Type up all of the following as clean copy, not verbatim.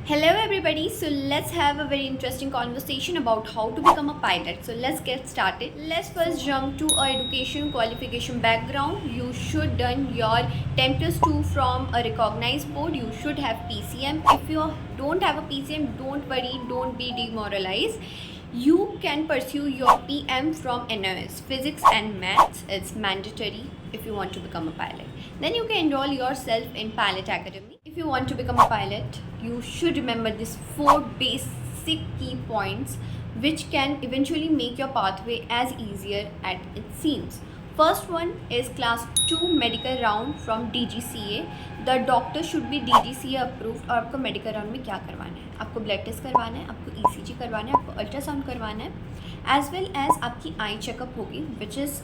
Hello everybody, so let's have a very interesting conversation about how to become a pilot. So let's get started. Let's first jump to our education qualification background. You should done your 10 plus 2 from a recognized board. You should have PCM. If you don't have a PCM, don't worry, don't be demoralized. You can pursue your PM from NOS, physics and maths. It's mandatory if you want to become a pilot. Then you can enroll yourself in Pilot Academy. If you want to become a pilot, you should remember these four basic key points which can eventually make your pathway as easier as it seems. First one is class 2 medical round from DGCA. The doctor should be DGCA approved. और आपको medical round में क्या करवाना है? आपको blood test करवाना है, आपको ECG करवाना है, आपको अल्ट्रासाउंड करवाना है, एज वेल एज आपकी आई चेकअप होगी विच इज़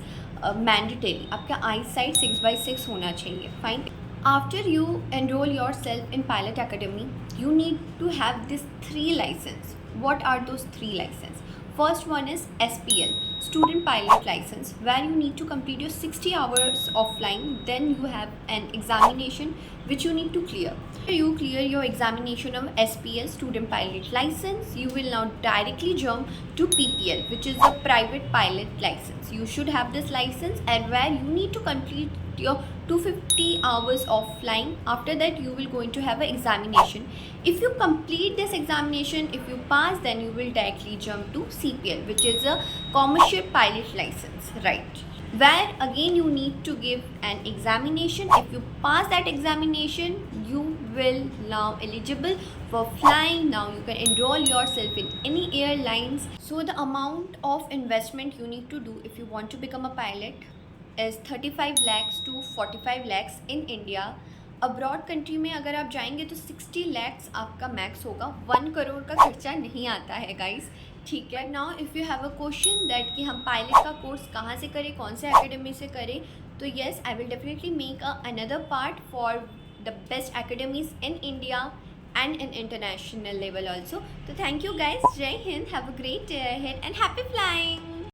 मैंडेटरी. आपका आई साइट 6/6 होना चाहिए. Fine. After you enroll yourself in Pilot Academy, you need to have these 3 license. What are those 3 license? First one is SPL, Student Pilot License, where you need to complete your 60 hours of flying. Then you have an examination which you need to clear. After you clear your examination of SPL, Student Pilot License, you will now directly jump to PPL, which is a Private Pilot License. You should have this license, and where you need to complete your 250 hours of flying. After that you will going to have an examination. If you complete this examination, if you pass, then you will directly jump to CPL, which is a Commercial Pilot License, right, where again you need to give an examination. If you pass that examination, you will now eligible for flying. Now you can enroll yourself in any airlines. So the amount of investment you need to do if you want to become a pilot is 35 lakhs to 45 lakhs in India. Abroad country में अगर आप जाएंगे तो 60 lakhs आपका max होगा. 1 करोड़ का खर्चा नहीं आता है गाइस, ठीक है. Now if you have a question that कि हम पायलट का कोर्स कहाँ से करें, कौन से एकेडमी से करें, तो yes, I will definitely make another part for the best academies in India and in international level also. So thank you guys. Jai Hind. Have a great day ahead and happy flying.